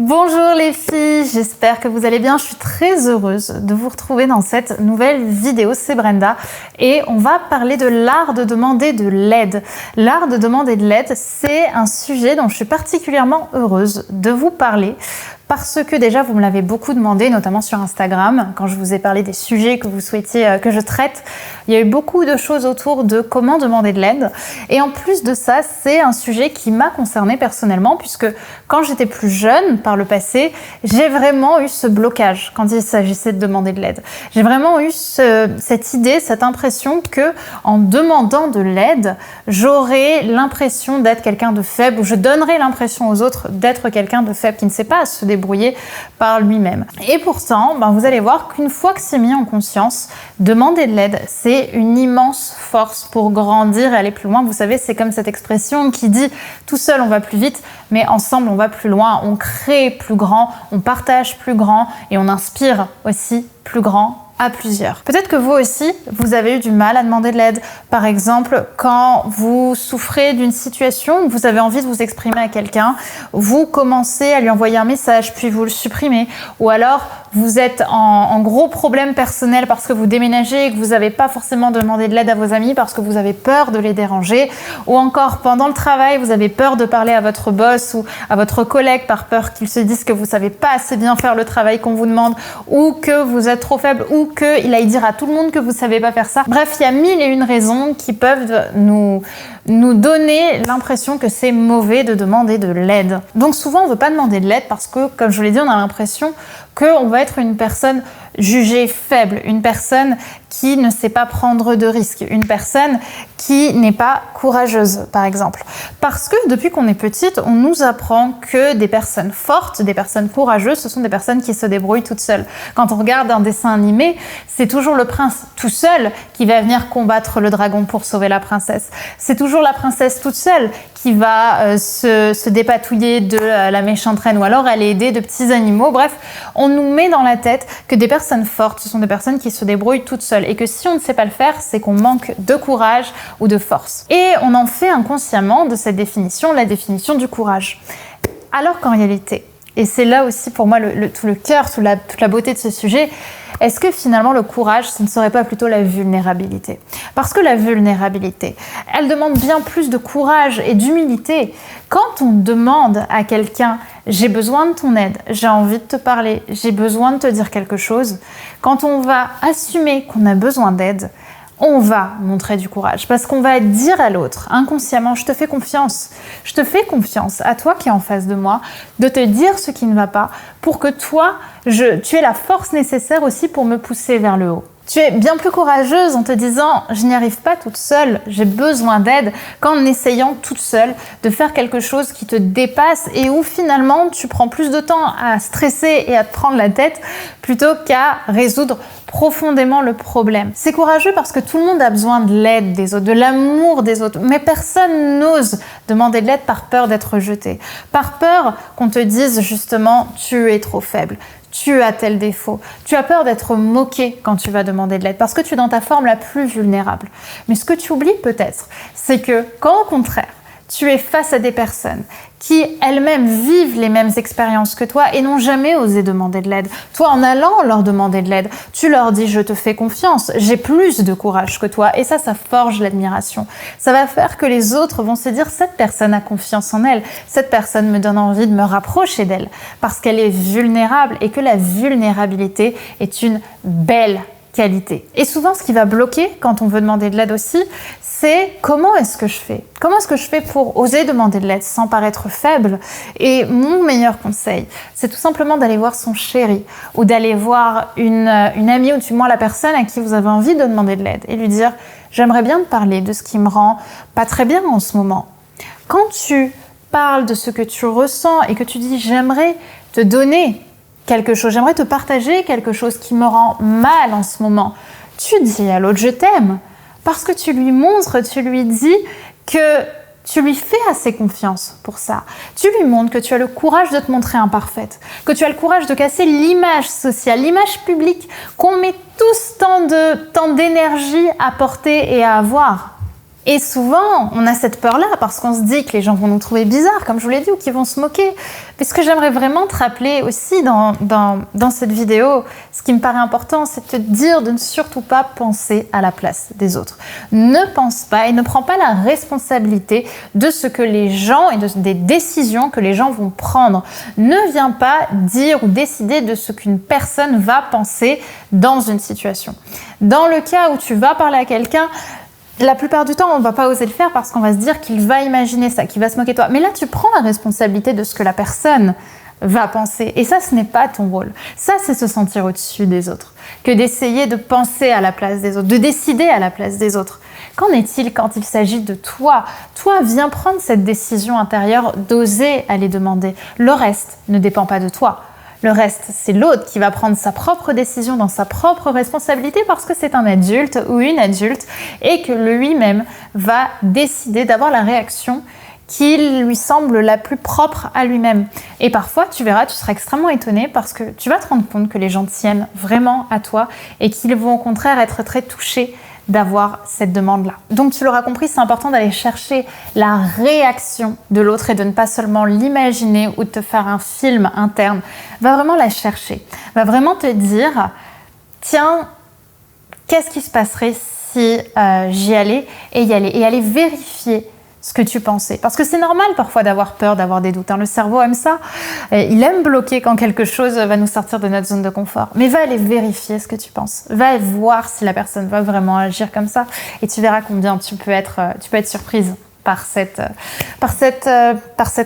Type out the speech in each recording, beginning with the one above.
Bonjour les filles, j'espère que vous allez bien. Je suis très heureuse de vous retrouver dans cette nouvelle vidéo. C'est Brenda et on va parler de l'art de demander de l'aide. L'art de demander de l'aide, c'est un sujet dont je suis particulièrement heureuse de vous parler parce que déjà vous me l'avez beaucoup demandé, notamment sur Instagram, quand je vous ai parlé des sujets que vous souhaitiez que je traite. Il y a eu beaucoup de choses autour de comment demander de l'aide. Et en plus de ça, c'est un sujet qui m'a concernée personnellement, puisque quand j'étais plus jeune, par le passé, j'ai vraiment eu ce blocage quand il s'agissait de demander de l'aide. J'ai vraiment eu cette idée, cette impression que en demandant de l'aide, j'aurais l'impression d'être quelqu'un de faible, ou je donnerais l'impression aux autres d'être quelqu'un de faible qui ne sait pas se débrouiller par lui-même. Et pourtant, vous allez voir qu'une fois que c'est mis en conscience, demander de l'aide, c'est une immense force pour grandir et aller plus loin. Vous savez, c'est comme cette expression qui dit « tout seul on va plus vite, mais ensemble on va plus loin, on crée plus grand, on partage plus grand et on inspire aussi plus grand ». À plusieurs. Peut-être que vous aussi, vous avez eu du mal à demander de l'aide. Par exemple, quand vous souffrez d'une situation où vous avez envie de vous exprimer à quelqu'un, vous commencez à lui envoyer un message, puis vous le supprimez. Ou alors, vous êtes en gros problème personnel parce que vous déménagez et que vous n'avez pas forcément demandé de l'aide à vos amis parce que vous avez peur de les déranger. Ou encore, pendant le travail, vous avez peur de parler à votre boss ou à votre collègue par peur qu'il se dise que vous ne savez pas assez bien faire le travail qu'on vous demande ou que vous êtes trop faible ou qu'il aille dire à tout le monde que vous ne savez pas faire ça. Bref, il y a mille et une raisons qui peuvent nous donner l'impression que c'est mauvais de demander de l'aide. Donc souvent, on ne veut pas demander de l'aide parce que, comme je vous l'ai dit, on a l'impression qu'on va être une personne jugée faible, une personne qui ne sait pas prendre de risques, une personne qui n'est pas courageuse, par exemple. Parce que depuis qu'on est petite, on nous apprend que des personnes fortes, des personnes courageuses, ce sont des personnes qui se débrouillent toutes seules. Quand on regarde un dessin animé, c'est toujours le prince tout seul qui va venir combattre le dragon pour sauver la princesse. C'est toujours la princesse toute seule qui va se dépatouiller de la méchante reine, ou alors elle est aidée de petits animaux. Bref, on nous met dans la tête que des personnes fortes, ce sont des personnes qui se débrouillent toutes seules, et que si on ne sait pas le faire, c'est qu'on manque de courage ou de force. Et on en fait inconsciemment de cette définition la définition du courage. Alors qu'en réalité, et c'est là aussi pour moi tout le cœur, toute la beauté de ce sujet, est-ce que finalement le courage, ce ne serait pas plutôt la vulnérabilité? Parce que la vulnérabilité, elle demande bien plus de courage et d'humilité. Quand on demande à quelqu'un « j'ai besoin de ton aide, j'ai envie de te parler, j'ai besoin de te dire quelque chose », quand on va assumer qu'on a besoin d'aide, on va montrer du courage parce qu'on va dire à l'autre inconsciemment « je te fais confiance à toi qui es en face de moi, de te dire ce qui ne va pas pour que toi, tu aies la force nécessaire aussi pour me pousser vers le haut ». Tu es bien plus courageuse en te disant « je n'y arrive pas toute seule, j'ai besoin d'aide » qu'en essayant toute seule de faire quelque chose qui te dépasse et où finalement tu prends plus de temps à stresser et à te prendre la tête plutôt qu'à résoudre profondément le problème. C'est courageux parce que tout le monde a besoin de l'aide des autres, de l'amour des autres, mais personne n'ose demander de l'aide par peur d'être jeté, par peur qu'on te dise justement « tu es trop faible ». Tu as tel défaut, tu as peur d'être moqué quand tu vas demander de l'aide parce que tu es dans ta forme la plus vulnérable. Mais ce que tu oublies peut-être, c'est que quand au contraire, tu es face à des personnes qui elles-mêmes vivent les mêmes expériences que toi et n'ont jamais osé demander de l'aide. Toi, en allant leur demander de l'aide, tu leur dis « je te fais confiance, j'ai plus de courage que toi » et ça forge l'admiration. Ça va faire que les autres vont se dire « cette personne a confiance en elle, cette personne me donne envie de me rapprocher d'elle parce qu'elle est vulnérable et que la vulnérabilité est une belle qualité. » Et souvent, ce qui va bloquer quand on veut demander de l'aide aussi, c'est comment est-ce que je fais? Comment est-ce que je fais pour oser demander de l'aide sans paraître faible? Et mon meilleur conseil, c'est tout simplement d'aller voir son chéri ou d'aller voir une amie ou du moins la personne à qui vous avez envie de demander de l'aide et lui dire « j'aimerais bien te parler de ce qui me rend pas très bien en ce moment ». Quand tu parles de ce que tu ressens et que tu dis « j'aimerais te donner quelque chose, j'aimerais te partager quelque chose qui me rend mal en ce moment », tu dis à l'autre « je t'aime ». Parce que tu lui montres, tu lui dis que tu lui fais assez confiance pour ça. Tu lui montres que tu as le courage de te montrer imparfaite, que tu as le courage de casser l'image sociale, l'image publique qu'on met tous tant d'énergie à porter et à avoir. Et souvent, on a cette peur-là parce qu'on se dit que les gens vont nous trouver bizarres, comme je vous l'ai dit, ou qu'ils vont se moquer. Mais ce que j'aimerais vraiment te rappeler aussi dans cette vidéo, ce qui me paraît important, c'est de te dire de ne surtout pas penser à la place des autres. Ne pense pas et ne prends pas la responsabilité de ce que les gens et des décisions que les gens vont prendre. Ne viens pas dire ou décider de ce qu'une personne va penser dans une situation. Dans le cas où tu vas parler à quelqu'un, la plupart du temps, on ne va pas oser le faire parce qu'on va se dire qu'il va imaginer ça, qu'il va se moquer de toi. Mais là, tu prends la responsabilité de ce que la personne va penser. Et ça, ce n'est pas ton rôle. Ça, c'est se sentir au-dessus des autres, que d'essayer de penser à la place des autres, de décider à la place des autres. Qu'en est-il quand il s'agit de toi? Toi, viens prendre cette décision intérieure d'oser aller demander. Le reste ne dépend pas de toi. Le reste, c'est l'autre qui va prendre sa propre décision dans sa propre responsabilité parce que c'est un adulte ou une adulte et que lui-même va décider d'avoir la réaction qui lui semble la plus propre à lui-même. Et parfois, tu verras, tu seras extrêmement étonné parce que tu vas te rendre compte que les gens tiennent vraiment à toi et qu'ils vont au contraire être très touchés d'avoir cette demande-là. Donc tu l'auras compris, c'est important d'aller chercher la réaction de l'autre et de ne pas seulement l'imaginer ou de te faire un film interne. Va vraiment la chercher. Va vraiment te dire, tiens, qu'est-ce qui se passerait si j'y allais et y aller et aller vérifier ce que tu pensais. Parce que c'est normal parfois d'avoir peur, d'avoir des doutes. Le cerveau aime ça. Il aime bloquer quand quelque chose va nous sortir de notre zone de confort. Mais va aller vérifier ce que tu penses. Va voir si la personne va vraiment agir comme ça. Et tu verras combien tu peux être surprise par cette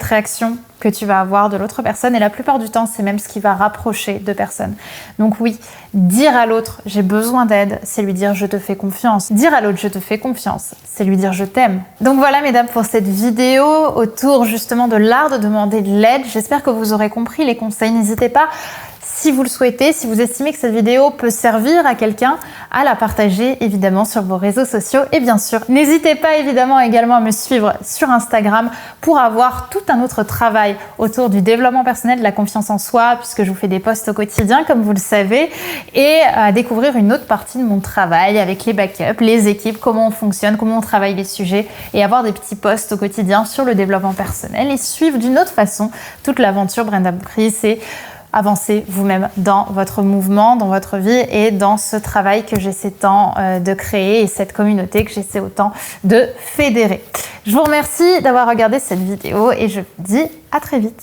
réaction que tu vas avoir de l'autre personne. Et la plupart du temps, c'est même ce qui va rapprocher deux personnes. Donc oui, dire à l'autre « j'ai besoin d'aide », c'est lui dire « je te fais confiance ». Dire à l'autre « je te fais confiance », c'est lui dire « je t'aime ». Donc voilà, mesdames, pour cette vidéo autour justement de l'art de demander de l'aide. J'espère que vous aurez compris les conseils. N'hésitez pas, si vous le souhaitez, si vous estimez que cette vidéo peut servir à quelqu'un, à la partager évidemment sur vos réseaux sociaux. Et bien sûr, n'hésitez pas évidemment également à me suivre sur Instagram pour avoir tout un autre travail autour du développement personnel, de la confiance en soi, puisque je vous fais des posts au quotidien, comme vous le savez, et à découvrir une autre partie de mon travail avec les backups, les équipes, comment on fonctionne, comment on travaille les sujets, et avoir des petits posts au quotidien sur le développement personnel et suivre d'une autre façon toute l'aventure Brenda Boukris et avancez vous-même dans votre mouvement, dans votre vie et dans ce travail que j'essaie tant de créer et cette communauté que j'essaie autant de fédérer. Je vous remercie d'avoir regardé cette vidéo et je vous dis à très vite.